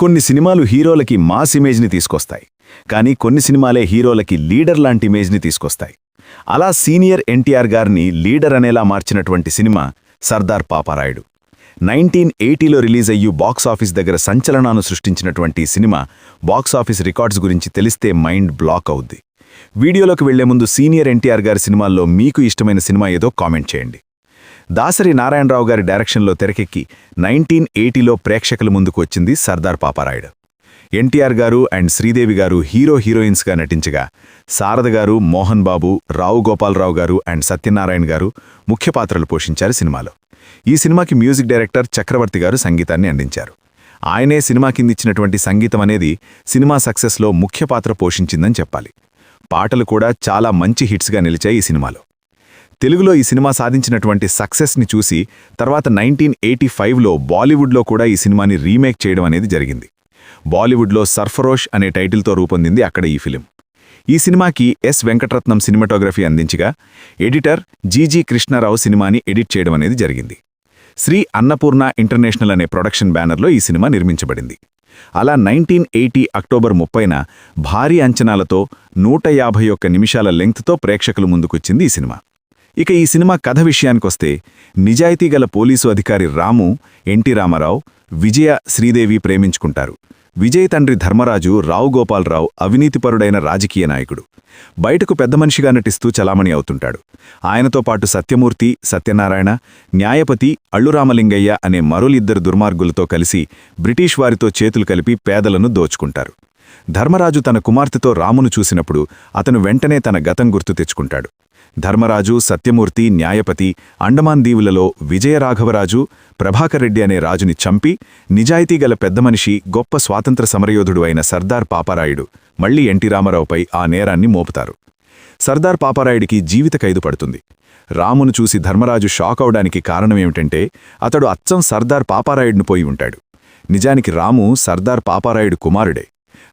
కొన్ని సినిమాలు హీరోలకి మాస్ ఇమేజ్ని తీసుకొస్తాయి, కానీ కొన్ని సినిమాలే హీరోలకి లీడర్ లాంటి ఇమేజ్ని తీసుకొస్తాయి. అలా సీనియర్ ఎన్టీఆర్ గారిని లీడర్ అనేలా మార్చినటువంటి సినిమా సర్దార్ పాపారాయుడు. 1980లో రిలీజ్ అయ్యి బాక్సాఫీస్ దగ్గర సంచలనాన్ని సృష్టించినటువంటి సినిమా బాక్సాఫీస్ రికార్డ్స్ గురించి తెలిస్తే మైండ్ బ్లాక్ అవుద్ది. వీడియోలోకి వెళ్లే ముందు సీనియర్ ఎన్టీఆర్ గారి సినిమాల్లో మీకు ఇష్టమైన సినిమా ఏదో కామెంట్ చేయండి. దాసరి నారాయణరావు గారి డైరెక్షన్లో తెరకెక్కి 1980లో ప్రేక్షకుల ముందుకు వచ్చింది సర్దార్ పాపారాయుడు. ఎన్టీఆర్ గారు అండ్ శ్రీదేవి గారు హీరోయిన్స్గా నటించగా, శారద గారు, మోహన్ బాబు, రావు గోపాలరావు గారు అండ్ సత్యనారాయణ గారు ముఖ్య పాత్రలు పోషించారు సినిమాలో. ఈ సినిమాకి మ్యూజిక్ డైరెక్టర్ చక్రవర్తి గారు సంగీతాన్ని అందించారు. ఆయనే సినిమా కిందిచ్చినటువంటి సంగీతం అనేది సినిమా సక్సెస్లో ముఖ్య పాత్ర పోషించిందని చెప్పాలి. పాటలు కూడా చాలా మంచి హిట్స్గా నిలిచాయి ఈ సినిమాలో. తెలుగులో ఈ సినిమా సాధించినటువంటి సక్సెస్ని చూసి తర్వాత 1985లో బాలీవుడ్లో కూడా ఈ సినిమాని రీమేక్ చేయడం అనేది జరిగింది. బాలీవుడ్లో సర్ఫరోష్ అనే టైటిల్తో రూపొందింది అక్కడ ఈ ఫిలిం. ఈ సినిమాకి ఎస్ వెంకటరత్నం సినిమాటోగ్రఫీ అందించగా, ఎడిటర్ జీజీ కృష్ణారావు సినిమాని ఎడిట్ చేయడం అనేది జరిగింది. శ్రీ అన్నపూర్ణ ఇంటర్నేషనల్ అనే ప్రొడక్షన్ బ్యానర్లో ఈ సినిమా నిర్మించబడింది. అలా 1980 అక్టోబర్ 30న భారీ అంచనాలతో 151 నిమిషాల లెంగ్త్తో ప్రేక్షకుల ముందుకొచ్చింది ఈ సినిమా. ఇక ఈ సినిమా కథ విషయానికొస్తే, నిజాయితీగల పోలీసు అధికారి రాము, ఎన్టీ రామారావు, విజయ, శ్రీదేవి ప్రేమించుకుంటారు. విజయ్ తండ్రి ధర్మరాజు రావు గోపాలరావు అవినీతిపరుడైన రాజకీయ నాయకుడు. బయటకు పెద్ద మనిషిగా నటిస్తూ చలామణి అవుతుంటాడు. ఆయనతో పాటు సత్యమూర్తి, సత్యనారాయణ, న్యాయపతి, అళ్ళురామలింగయ్య అనే మరోలిద్దరు దుర్మార్గులతో కలిసి బ్రిటిష్ వారితో చేతులు కలిపి పేదలను దోచుకుంటారు. ధర్మరాజు తన కుమార్తెతో రామును చూసినప్పుడు అతను వెంటనే తన గతం గుర్తు తెచ్చుకుంటాడు. ధర్మరాజు, సత్యమూర్తి, న్యాయపతి అండమాన్ దీవులలో విజయరాఘవరాజు, ప్రభాకర్ రెడ్డి అనే రాజుని చంపి నిజాయితీగల పెద్ద మనిషి, గొప్ప స్వాతంత్ర సమరయోధుడు అయిన సర్దార్ పాపారాయుడు మళ్లీ ఎన్టీ రామారావుపై ఆ నేరాన్ని మోపుతారు. సర్దార్ పాపారాయుడికి జీవిత ఖైదు పడుతుంది. రామును చూసి ధర్మరాజు షాక్ అవడానికి కారణమేమిటంటే, అతడు అచ్చం సర్దార్ పాపారాయుడిని పోయి ఉంటాడు. నిజానికి రాము సర్దార్ పాపారాయుడు కుమారుడే.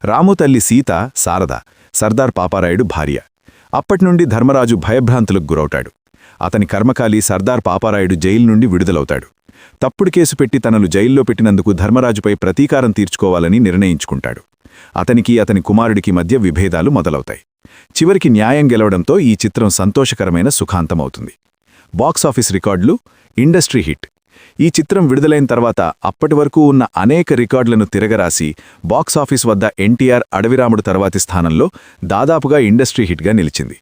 రాము తల్లి సీత, శారద సర్దార్ పాపారాయుడు భార్య. అప్పటినుండి ధర్మరాజు భయభ్రాంతులకు గురవుతాడు. అతని కర్మకాలి సర్దార్ పాపారాయుడు జైలు నుండి విడుదలవుతాడు. తప్పుడు కేసు పెట్టి తనను జైల్లో పెట్టినందుకు ధర్మరాజుపై ప్రతీకారం తీర్చుకోవాలని నిర్ణయించుకుంటాడు. అతనికి, అతని కుమారుడికి మధ్య విభేదాలు మొదలవుతాయి. చివరికి న్యాయం గెలవడంతో ఈ చిత్రం సంతోషకరమైన సుఖాంతమవుతుంది. బాక్సాఫీస్ రికార్డులు, ఇండస్ట్రీ హిట్. ఈ చిత్రం విడుదలైన తర్వాత అప్పటి వరకు ఉన్న అనేక రికార్డులను తిరగరాసి బాక్సాఫీస్ వద్ద ఎన్టీఆర్ అడవిరాముడు తర్వాతి స్థానంలో దాదాపుగా ఇండస్ట్రీ హిట్గా నిలిచింది.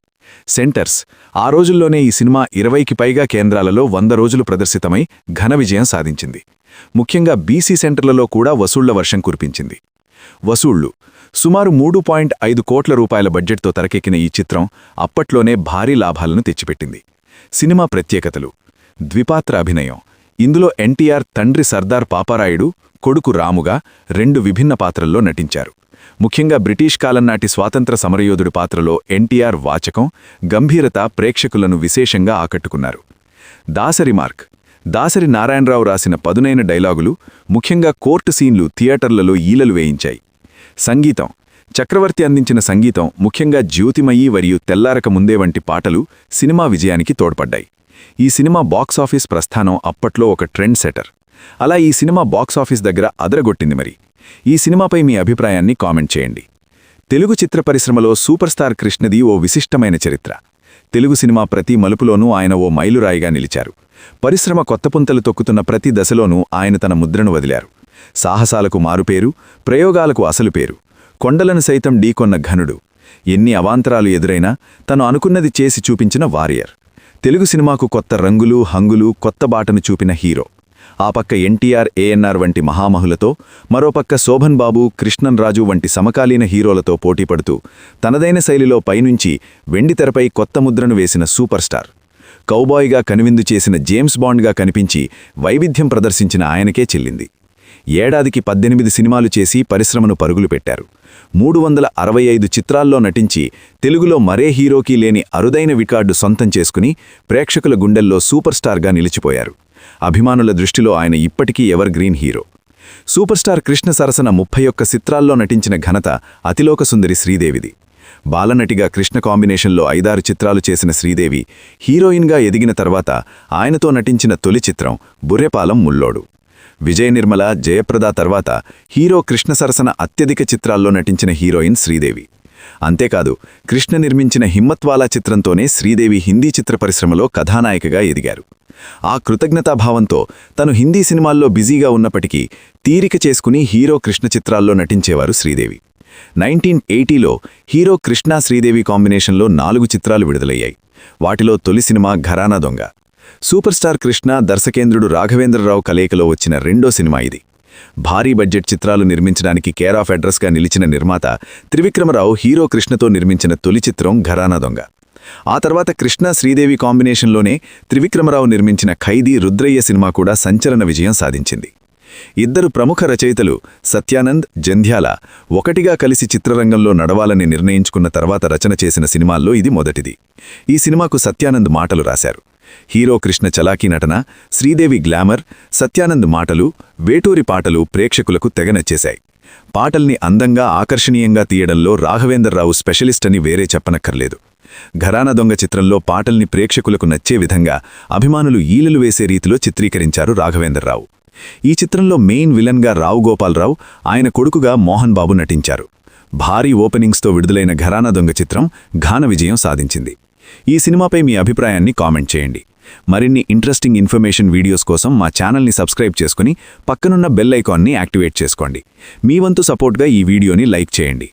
సెంటర్స్. ఆ రోజుల్లోనే ఈ సినిమా 20కి పైగా కేంద్రాలలో 100 రోజులు ప్రదర్శితమై ఘన విజయం సాధించింది. ముఖ్యంగా బీసీ సెంటర్లలో కూడా వసూళ్ల వర్షం కురిపించింది. వసూళ్లు. సుమారు 3.5 కోట్ల రూపాయల బడ్జెట్తో తెరకెక్కిన ఈ చిత్రం అప్పట్లోనే భారీ లాభాలను తెచ్చిపెట్టింది. సినిమా ప్రత్యేకతలు. ద్విపాత్ర అభినయం. ఇందులో ఎన్టీఆర్ తండ్రి సర్దార్ పాపారాయుడు, కొడుకు రాముగా 2 విభిన్న పాత్రల్లో నటించారు. ముఖ్యంగా బ్రిటిష్ కాలం నాటి స్వాతంత్ర సమరయోధుడి పాత్రలో ఎన్టీఆర్ వాచకం, గంభీరత ప్రేక్షకులను విశేషంగా ఆకట్టుకున్నారు. దాసరి మార్క్. దాసరి నారాయణరావు రాసిన పదునైన డైలాగులు, ముఖ్యంగా కోర్టు సీన్లు థియేటర్లలో ఈలలు వేయించాయి. సంగీతం. చక్రవర్తి అందించిన సంగీతం, ముఖ్యంగా జ్యోతిమయీ మరియు తెల్లారక ముందే వంటి పాటలు సినిమా విజయానికి తోడ్పడ్డాయి. ఈ సినిమా బాక్సాఫీస్ ప్రస్థానం అప్పట్లో ఒక ట్రెండ్ సెటర్. అలా ఈ సినిమా బాక్సాఫీస్ దగ్గర అదరగొట్టింది. మరి ఈ సినిమాపై మీ అభిప్రాయాన్ని కామెంట్ చేయండి. తెలుగు చిత్ర పరిశ్రమలో సూపర్ స్టార్ కృష్ణది ఓ విశిష్టమైన చరిత్ర. తెలుగు సినిమా ప్రతి మలుపులోనూ ఆయన ఓ మైలురాయిగా నిలిచారు. పరిశ్రమ కొత్తపుంతలు తొక్కుతున్న ప్రతి దశలోనూ ఆయన తన ముద్రను వదిలారు. సాహసాలకు మారుపేరు, ప్రయోగాలకు అసలు పేరు. కొండలను సైతం ఢీకొన్న ఘనుడు. ఎన్ని అవాంతరాలు ఎదురైనా తను అనుకున్నది చేసి చూపించిన వారియర్. తెలుగు సినిమాకు కొత్త రంగులు, హంగులు, కొత్త బాటను చూపిన హీరో. ఆ పక్క ఎన్టీఆర్, ఏఎన్ఆర్ వంటి మహామహులతో, మరోపక్క శోభన్ బాబు, కృష్ణన్ రాజు వంటి సమకాలీన హీరోలతో పోటీపడుతూ తనదైన శైలిలో పైనుంచి వెండితెరపై కొత్త ముద్రను వేసిన సూపర్ స్టార్. కౌబాయ్గా కనువిందు చేసిన జేమ్స్ బాండ్గా కనిపించి వైవిధ్యం ప్రదర్శించిన ఆయనకే చెల్లింది. ఏడాదికి 18 సినిమాలు చేసి పరిశ్రమను పరుగులు పెట్టారు. 365 చిత్రాల్లో నటించి తెలుగులో మరే హీరోకీ లేని అరుదైన రికార్డు సొంతం చేసుకుని ప్రేక్షకుల గుండెల్లో సూపర్ స్టార్గా నిలిచిపోయారు. అభిమానుల దృష్టిలో ఆయన ఇప్పటికీ ever green hero. Super star Krishna సరసన 31 చిత్రాల్లో నటించిన ఘనత అతిలోకసుందరి శ్రీదేవిది. బాలనటిగా కృష్ణ కాంబినేషన్లో 5-6 చిత్రాలు చేసిన శ్రీదేవి హీరోయిన్గా ఎదిగిన తర్వాత ఆయనతో నటించిన తొలి చిత్రం బుర్రెపాలెం ముల్లోడు. విజయ నిర్మల, జయప్రద తర్వాత హీరో కృష్ణ సరసన అత్యధిక చిత్రాల్లో నటించిన హీరోయిన్ శ్రీదేవి. అంతేకాదు, కృష్ణ నిర్మించిన హిమ్మత్వాలా చిత్రంతోనే శ్రీదేవి హిందీ చిత్ర పరిశ్రమలో కథానాయికగా ఎదిగారు. ఆ కృతజ్ఞతాభావంతో తను హిందీ సినిమాల్లో బిజీగా ఉన్నప్పటికీ తీరిక చేసుకుని హీరో కృష్ణ చిత్రాల్లో నటించేవారు శ్రీదేవి. 1980లో హీరో కృష్ణ శ్రీదేవి కాంబినేషన్లో 4 చిత్రాలు విడుదలయ్యాయి. వాటిలో తొలి సినిమా ఘరానా దొంగ. సూపర్ స్టార్ కృష్ణ, దర్శకేంద్రుడు రాఘవేంద్రరావు కలయికలో వచ్చిన రెండో సినిమా ఇది. భారీ బడ్జెట్ చిత్రాలు నిర్మించడానికి కేర్ ఆఫ్ అడ్రస్గా నిలిచిన నిర్మాత త్రివిక్రమరావు హీరో కృష్ణతో నిర్మించిన తొలి చిత్రం ఘరానా దొంగ. ఆ తర్వాత కృష్ణ శ్రీదేవి కాంబినేషన్లోనే త్రివిక్రమరావు నిర్మించిన ఖైదీ రుద్రయ్య సినిమా కూడా సంచలన విజయం సాధించింది. ఇద్దరు ప్రముఖ రచయితలు సత్యానంద్, జంధ్యాల ఒకటిగా కలిసి చిత్రరంగంలో నడవాలని నిర్ణయించుకున్న తర్వాత రచన చేసిన సినిమాల్లో ఇది మొదటిది. ఈ సినిమాకు సత్యానంద్ మాటలు రాశారు. హీరో కృష్ణ చలాకీ నటన, శ్రీదేవి గ్లామర్, సత్యానంద్ మాటలు, వేటూరి పాటలు ప్రేక్షకులకు తెగ నచ్చేశాయి. పాటల్ని అందంగా, ఆకర్షణీయంగా తీయడంలో రాఘవేంద్రరావు స్పెషలిస్ట్ అని వేరే చెప్పనక్కర్లేదు. ఘరానా దొంగ చిత్రంలో పాటల్ని ప్రేక్షకులకు నచ్చే విధంగా అభిమానులు ఈలలు వేసే రీతిలో చిత్రీకరించారు రాఘవేంద్రరావు. ఈ చిత్రంలో మెయిన్ విలన్గా రావు గోపాలరావు, ఆయన కొడుకుగా మోహన్ బాబు నటించారు. భారీ ఓపెనింగ్స్తో విడుదలైన ఘరానా దొంగ చిత్రం ఘన విజయం సాధించింది. ఈ సినిమాపై మీ అభిప్రాయాన్ని కామెంట్ చేయండి. మరిన్ని ఇంట్రెస్టింగ్ ఇన్ఫర్మేషన్ వీడియోస్ కోసం మా ఛానల్ని సబ్స్క్రైబ్ చేసుకుని పక్కనున్న బెల్ ఐకాన్ని యాక్టివేట్ చేసుకోండి. మీ వంతు సపోర్ట్గా ఈ వీడియోని లైక్ చేయండి.